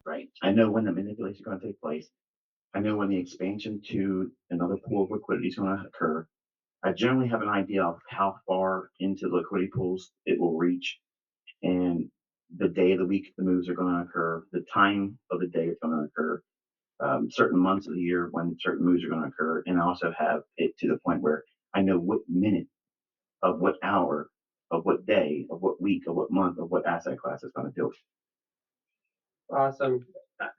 right? I know when the manipulation is going to take place. I know when the expansion to another pool of liquidity is going to occur. I generally have an idea of how far into the liquidity pools it will reach and the day of the week the moves are going to occur, the time of the day it's going to occur, certain months of the year when certain moves are going to occur. And I also have it to the point where I know what minute of what hour of what day of what week of what month of what asset class is going to do it. Awesome.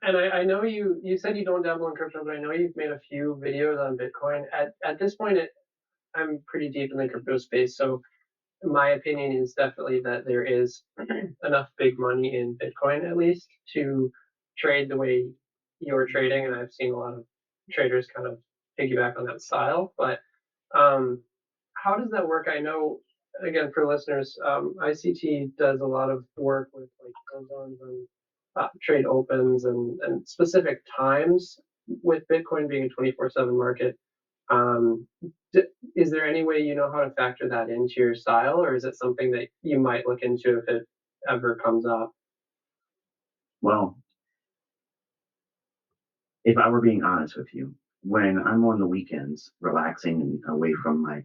And I know you said you don't dabble in crypto, but I know you've made a few videos on Bitcoin. At this point, I'm pretty deep in the crypto space, so my opinion is definitely that there is enough big money in Bitcoin at least to trade the way you're trading, and I've seen a lot of traders kind of piggyback on that style. But um, how does that work? I know, again, for listeners, ICT does a lot of work with like zones and trade opens and specific times with Bitcoin being a 24/7 market. Um, d- is there any way you know how to factor that into your style, or is it something that you might look into if it ever comes up? Well, if I were being honest with you, when I'm on the weekends relaxing and away from my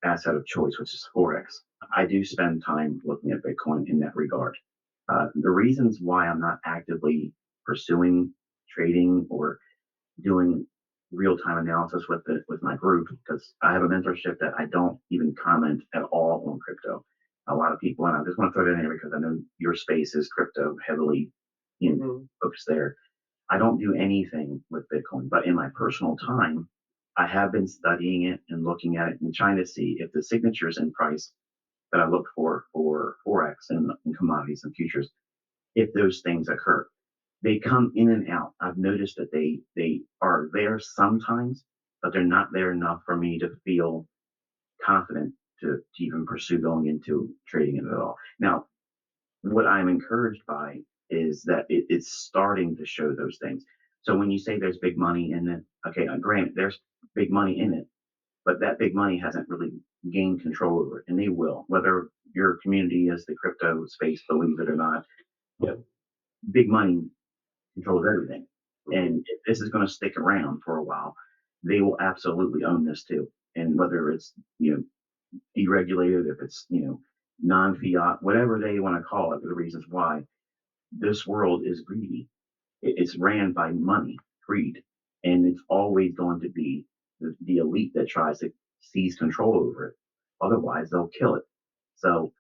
asset of choice, which is Forex, I do spend time looking at Bitcoin in that regard. The reasons why I'm not actively pursuing trading or doing real time analysis with my group because I have a mentorship that I don't even comment at all on crypto. A lot of people, and I just want to throw that in there because I know your space is crypto heavily Hmm. focused there. I don't do anything with Bitcoin, but in my personal time, I have been studying it and looking at it and trying to see if the signatures in price that I look for Forex and commodities and futures, if those things occur. They come in and out. I've noticed that they are there sometimes, but they're not there enough for me to feel confident to even pursue going into trading it at all. Now, what I'm encouraged by is that it's starting to show those things. So when you say there's big money in it, okay, granted, there's big money in it, but that big money hasn't really gained control over it, and they will, whether your community is the crypto space, believe it or not. Yeah. Big money controls everything, Hmm. and if this is going to stick around for a while, they will absolutely own this too. And whether it's deregulated, if it's non-fiat, whatever they want to call it, the reasons why this world is greedy. It's ran by money, greed, and it's always going to be the elite that tries to seize control over it. Otherwise, they'll kill it. So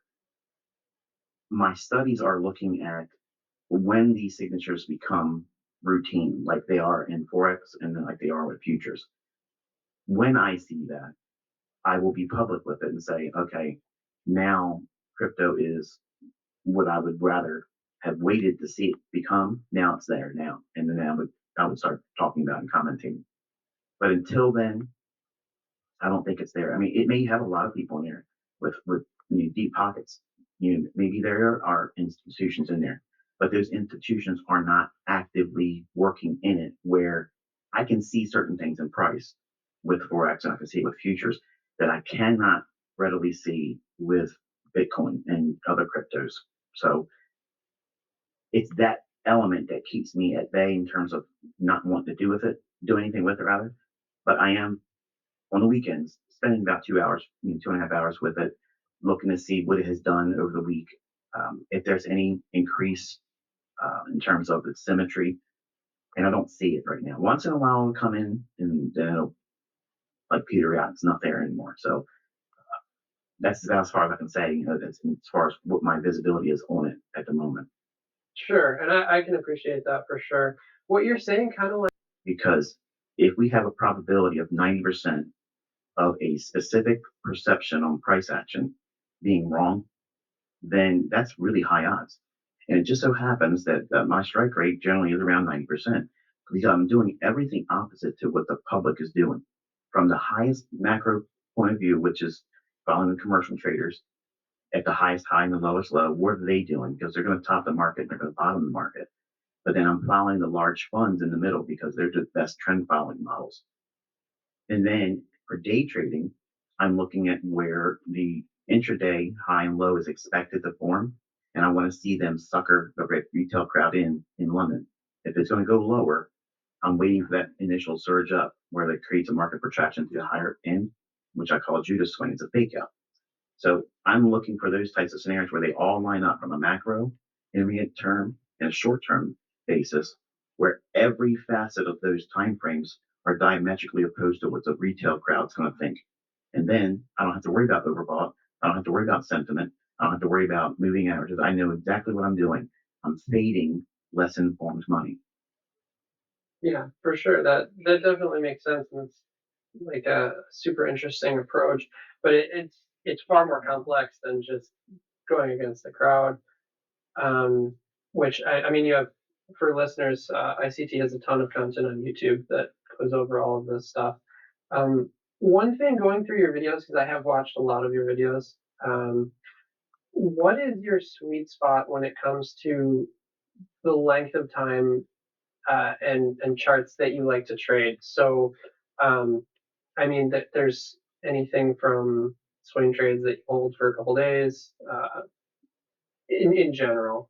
my studies are looking at when these signatures become routine, like they are in Forex and then like they are with futures. When I see that, I will be public with it and say, okay, now crypto is what I would rather have waited to see it become. Now it's there now, and then I would start talking about and commenting. But until then, I don't think it's there. I mean, it may have a lot of people in there with deep pockets. Maybe there are institutions in there, but those institutions are not actively working in it. Where I can see certain things in price with forex, and I can see it with futures that I cannot readily see with Bitcoin and other cryptos. So it's that element that keeps me at bay in terms of not wanting to do anything with it rather. But I am on the weekends, spending about 2 hours, 2.5 hours with it, looking to see what it has done over the week. If there's any increase in terms of its symmetry, and I don't see it right now. Once in a while, it'll come in, and then it'll like peter out. It's not there anymore. So that's about as far as I can say. As far as what my visibility is on it at the moment. Sure, and I can appreciate that for sure. What you're saying kind of like, Because if we have a probability of 90% of a specific perception on price action being wrong, then that's really high odds. And it just so happens that my strike rate generally is around 90% because I'm doing everything opposite to what the public is doing. From the highest macro point of view, which is following the commercial traders at the highest high and the lowest low, what are they doing? Because they're going to top the market and they're going to bottom the market. But then I'm following the large funds in the middle because they're the best trend following models. And then for day trading, I'm looking at where the intraday high and low is expected to form. And I want to see them sucker the retail crowd in London. If it's going to go lower, I'm waiting for that initial surge up where that creates a market retraction to the higher end, which I call Judas swing. It's a fake out. So I'm looking for those types of scenarios where they all line up from a macro, intermediate term, and a short term basis, where every facet of those time frames are diametrically opposed to what the retail crowd's going to think. And then I don't have to worry about overbought. I don't have to worry about sentiment. I don't have to worry about moving averages. I know exactly what I'm doing. I'm fading less informed money. Yeah, for sure. That definitely makes sense, and it's like a super interesting approach. But it's far more complex than just going against the crowd. Um, which I mean, you have for listeners, ICT has a ton of content on YouTube that goes over all of this stuff. Um, one thing going through your videos, because I have watched a lot of your videos, what is your sweet spot when it comes to the length of time and charts that you like to trade? So, um, I mean, that there's anything from swing trades that you hold for a couple days, in general.